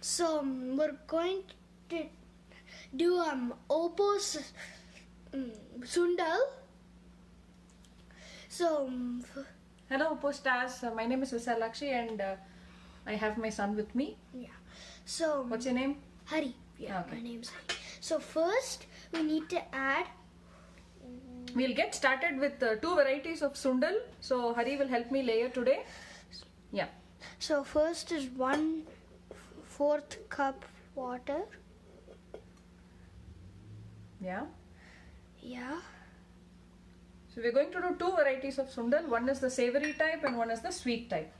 So we're going to do OPOS Sundal. So hello OPOS stars, my name is Visalakshi and I have my son with me. Yeah. So what's your name? Hari. Yeah, okay. My name's Hari. So first we need to add. We'll get started with two varieties of Sundal. So Hari will help me layer today. Yeah. So first is 1/4 cup water. Yeah. Yeah. So we're going to do two varieties of Sundal. One is the savory type and one is the sweet type.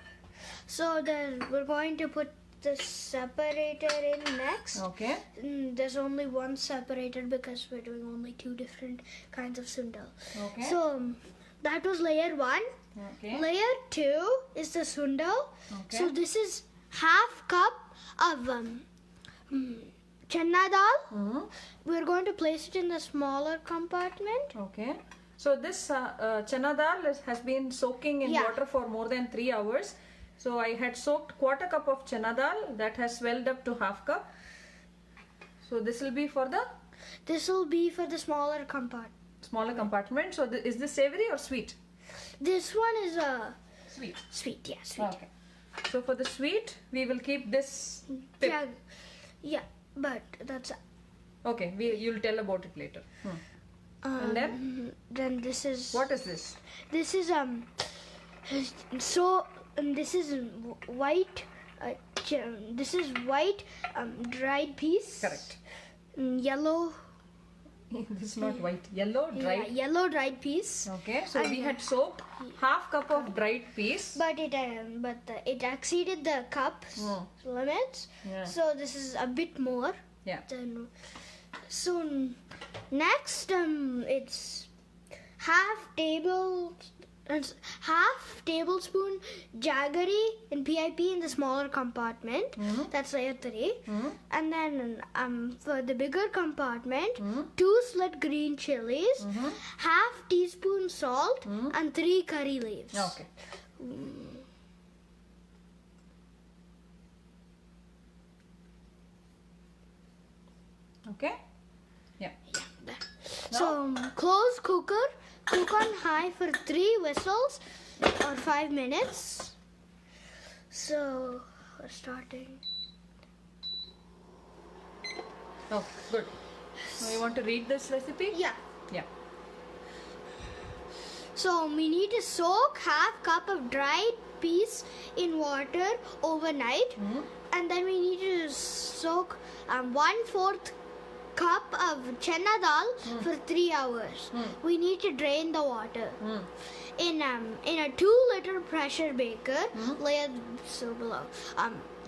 So then we're going to put the separator in next. Okay. There's only one separator because we're doing only two different kinds of Sundal. Okay. So that was layer 1. Okay. Layer 2 is the Sundal. Okay. So this is half cup of chana dal. We're going to place it in the smaller compartment. Okay. So this chana dal has been soaking in water for more than 3 hours. So I had soaked 1/4 cup of chana dal that has swelled up to half cup. So this will be for the? This will be for the smaller compartment. Smaller compartment. So is this savory or sweet? This one is sweet. Sweet, yeah, sweet. Okay. So for the sweet, we will keep this pip. Yeah, but that's. Okay, you'll tell about it later. And then this is. What is this? This is this is white. This is white dried peas. Correct. Yellow. This is not white. Yellow dried. Yeah, yellow dried peas. Okay, so we had soaked half cup of dried peas. But it exceeded the cup's limits. Yeah. So this is a bit more. Yeah. So next it's half tablespoon jaggery in PIP in the smaller compartment. That's layer 3. And then for the bigger compartment, 2 slit green chilies, half teaspoon salt, and 3 curry leaves. Okay. Okay. Yeah. So close cooker. Cook on high for 3 whistles or 5 minutes. So we're starting. Oh, good. So you want to read this recipe? Yeah. Yeah. So we need to soak half cup of dried peas in water overnight, and then we need to soak 1/4 cup of chana dal for 3 hours. We need to drain the water. In a 2-liter pressure baker, layer below.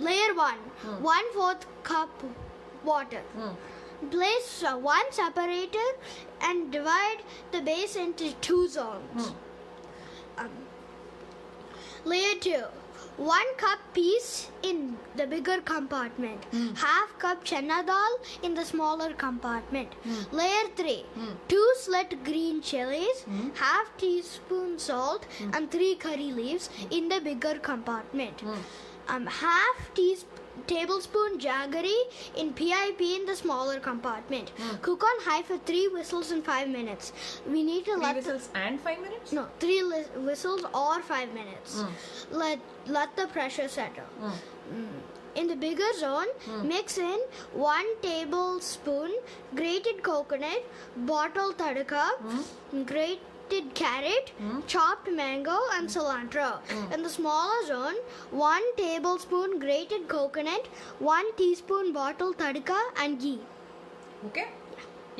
Layer 1, 1/4 cup water. Place 1 separator and divide the base into 2 zones. Layer 2. 1 cup peas in the bigger compartment. Half cup chana dal in the smaller compartment. Layer 3. 2 slit green chilies, half teaspoon salt, and 3 curry leaves in the bigger compartment. Half tablespoon jaggery in PIP in the smaller compartment. Cook on high for 3 whistles and 5 minutes. We need to 3 whistles and 5 minutes? No, 3 whistles or 5 minutes. Let the pressure settle. In the bigger zone, mix in 1 tablespoon grated coconut, bottle tadka, grated carrot, chopped mango, and cilantro. In the smaller zone, 1 tablespoon grated coconut, 1 teaspoon bottle tadka, and ghee. Okay?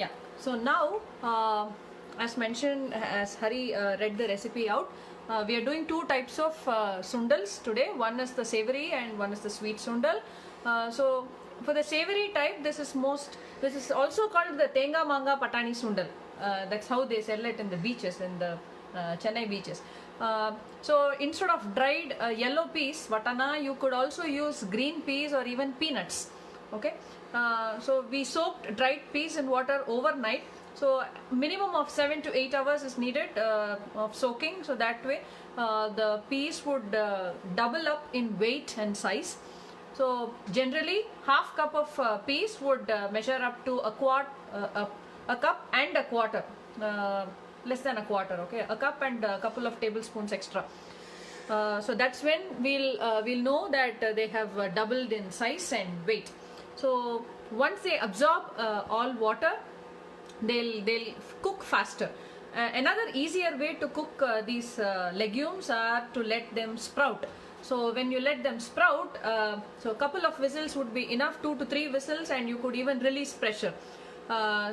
Yeah. So now, as mentioned, as Hari read the recipe out, we are doing 2 types of sundals today. One is the savory and one is the sweet sundal. So for the savory type, this is also called the Thenga, manga, pattani sundal. That's how they sell it in the beaches, in the Chennai beaches. So instead of dried yellow peas, vatana, you could also use green peas or even peanuts. Okay. So we soaked dried peas in water overnight. So minimum of 7 to 8 hours is needed of soaking. So that way the peas would double up in weight and size. So generally half cup of peas would measure up to a cup and a quarter, less than a quarter, okay, a cup and a couple of tablespoons extra. So that's when we'll know that they have doubled in size and weight. So once they absorb all water, they'll cook faster. Another easier way to cook these legumes are to let them sprout. So when you let them sprout, so a couple of whistles would be enough, 2 to 3 whistles, and you could even release pressure.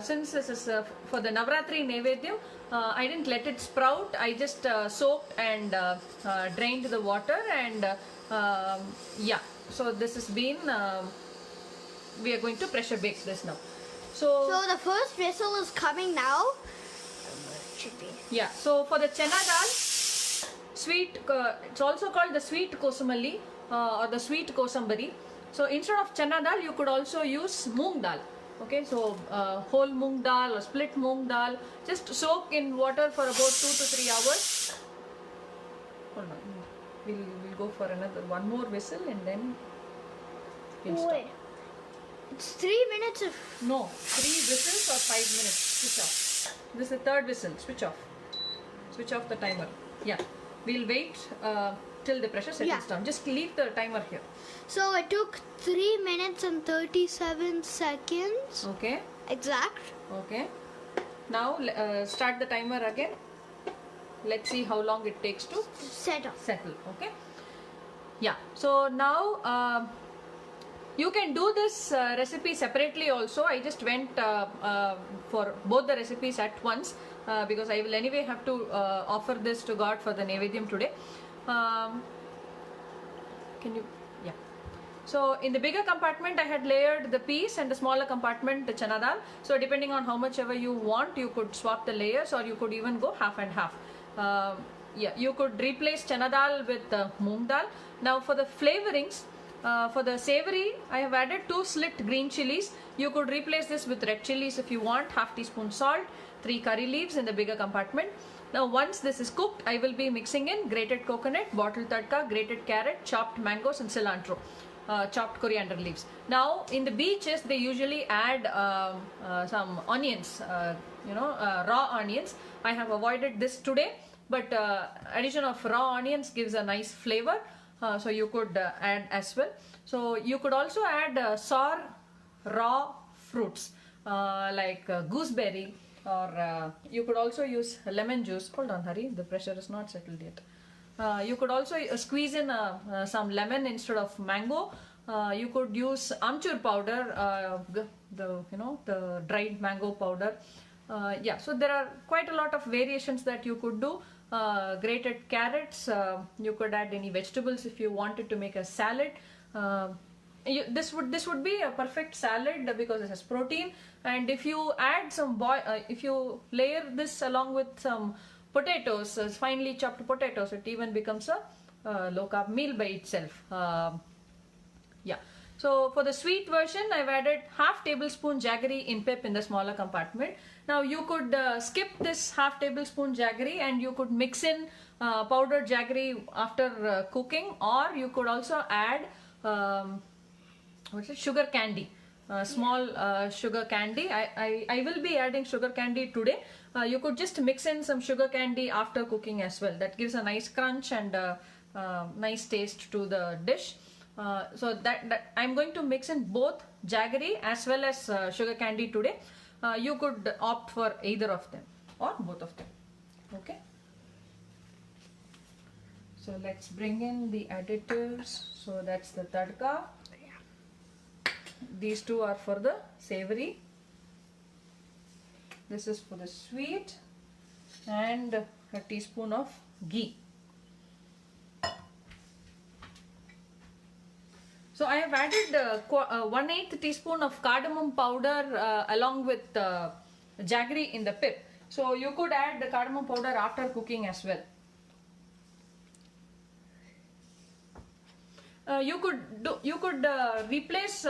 Since this is for the Navratri Nevedyam, I didn't let it sprout. I just soaked and drained the water, and yeah, so this has been, we are going to pressure bake this now. So the first whistle is coming now. It should be. Yeah, so for the chana dal, sweet, it's also called the sweet kosumalli or the sweet kosambari. So instead of chana dal, you could also use moong dal. Okay, so whole moong dal or split moong dal, just soak in water for about 2 to 3 hours. Hold on, we'll go for one more whistle and then we'll stop. Wait, it's 3 minutes of. No, 3 whistles or 5 minutes. Switch off. This is the third whistle. Switch off. Switch off the timer. Yeah, we'll wait till the pressure settles down. Just leave the timer here. So it took 3 minutes and 37 seconds. Okay. Exact. Okay. Now start the timer again. Let's see how long it takes to Settle. Okay. Yeah. So now you can do this recipe separately also. I just went for both the recipes at once because I will anyway have to offer this to God for the Nevedyam today. Can you? Yeah. So in the bigger compartment I had layered the peas, and the smaller compartment the chana dal. So depending on how much ever you want, you could swap the layers, or you could even go half and half. Yeah, you could replace chana dal with moong dal. Now for the flavorings, for the savory, I have added 2 slit green chilies. You could replace this with red chilies if you want, half teaspoon salt, 3 curry leaves in the bigger compartment. Now once this is cooked, I will be mixing in grated coconut, bottle tadka, grated carrot, chopped mangoes and cilantro, chopped coriander leaves. Now in the beaches, they usually add some onions, raw onions. I have avoided this today, but addition of raw onions gives a nice flavor. So you could add as well. So you could also add sour raw fruits like gooseberry, or you could also use lemon juice. Hold on, Hari, the pressure is not settled yet. You could also squeeze in some lemon instead of mango. You could use amchur powder, the dried mango powder. Yeah, so there are quite a lot of variations that you could do. Grated carrots, you could add any vegetables if you wanted to make a salad. This would be a perfect salad because it has protein, and if you add some if you layer this along with some potatoes, finely chopped potatoes, it even becomes a low carb meal by itself. Yeah. So for the sweet version, I've added half tablespoon jaggery in pip in the smaller compartment. Now you could skip this half tablespoon jaggery and you could mix in powdered jaggery after cooking, or you could also add sugar candy, small sugar candy. I will be adding sugar candy today. You could just mix in some sugar candy after cooking as well. That gives a nice crunch and nice taste to the dish. So that I'm going to mix in both jaggery as well as sugar candy today. You could opt for either of them or both of them. Okay. So let's bring in the additives. So that's the tadka. These two are for the savory. This is for the sweet, and a teaspoon of ghee. So I have added 1/8 teaspoon of cardamom powder along with jaggery in the pip. So you could add the cardamom powder after cooking as well. You could replace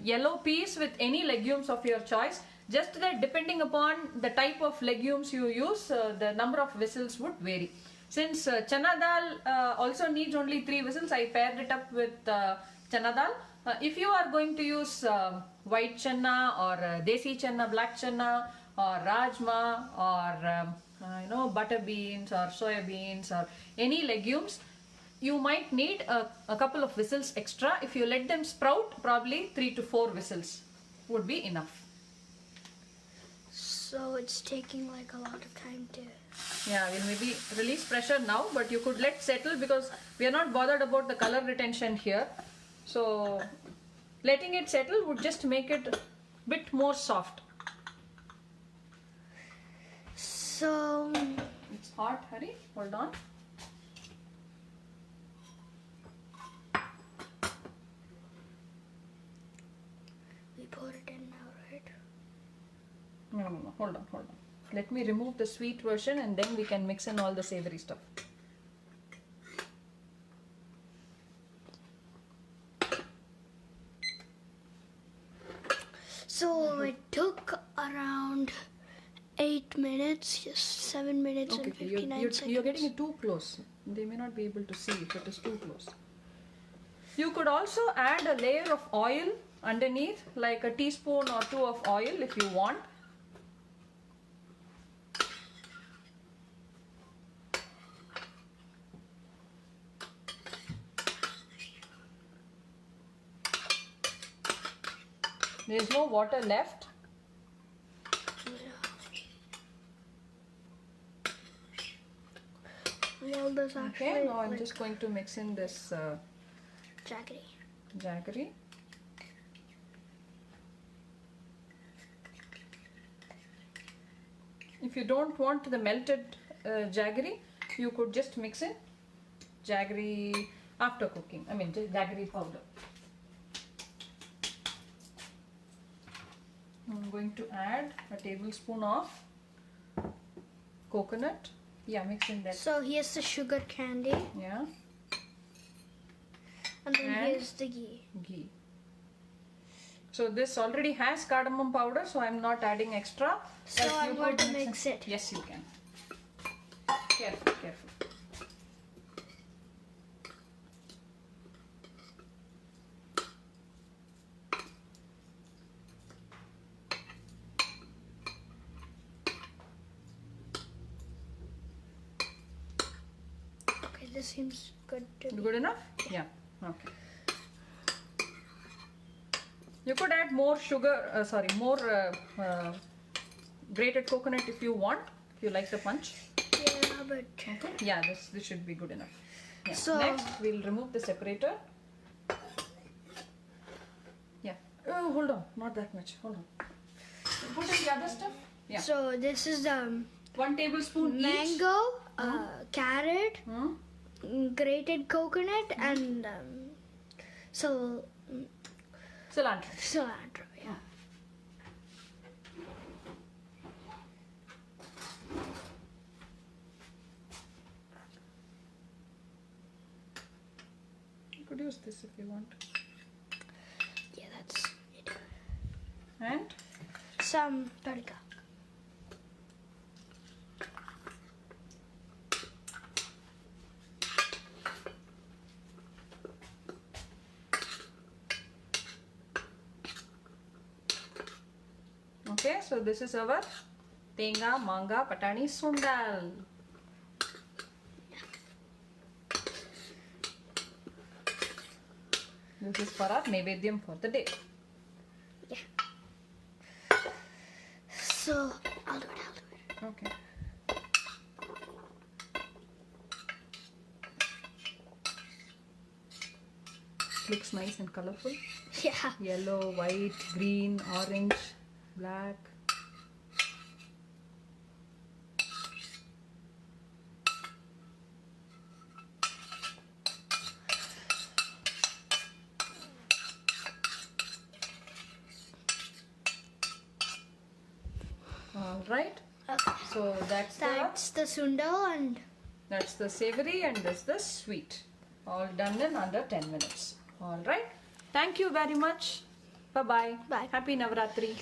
yellow peas with any legumes of your choice. Just that depending upon the type of legumes you use, the number of whistles would vary. Since chana dal also needs only 3 whistles, I paired it up with chana dal. If you are going to use white chana or desi chana, black chana, or rajma, or butter beans or soya beans or any legumes, you might need a couple of whistles extra. If you let them sprout, probably 3 to 4 whistles would be enough. So it's taking like a lot of time to... Yeah, we'll maybe release pressure now, but you could let settle because we are not bothered about the color retention here. So letting it settle would just make it a bit more soft. So... It's hot, hurry, hold on. We pour it in now, right? No, hold on. Let me remove the sweet version and then we can mix in all the savory stuff. So it took around 8 minutes, just 7 minutes and 59 seconds. You're getting it too close. They may not be able to see if it is too close. You could also add a layer of oil underneath, like a teaspoon or 2 of oil if you want. There is no water left. Well, there's actually... Okay, now I'm just going to mix in this jaggery. If you don't want the melted jaggery, you could just mix in jaggery after cooking. I mean, just jaggery powder. I'm going to add a tablespoon of coconut. Yeah, mix in that. So here's the sugar candy. Yeah. And then here's the ghee. So this already has cardamom powder, so I'm not adding extra. So I'm going to mix it. Yes, you can. Careful. Okay, this seems good to me. Good enough? Yeah. Okay. You could add more sugar, more grated coconut if you want, if you like the punch. Yeah, but... Okay. Yeah, this should be good enough. Yeah. So next, we'll remove the separator. Yeah. Oh, hold on. Not that much. Hold on. Put in the other stuff. Yeah. So this is 1 tablespoon mango, carrot, grated coconut, and cilantro. Yeah. You could use this if you want. Yeah, that's it. And some tadka. Okay, so this is our Thenga, manga, pattani, Sundal. This is for our Naivedyam for the day. Yeah. So I'll do it. Okay. Looks nice and colorful. Yeah. Yellow, white, green, orange, black. All right. Okay. So that's the Sundal and that's the savory and that's the sweet. All done in under 10 minutes. All right. Thank you very much. Bye-bye. Bye. Happy Navratri.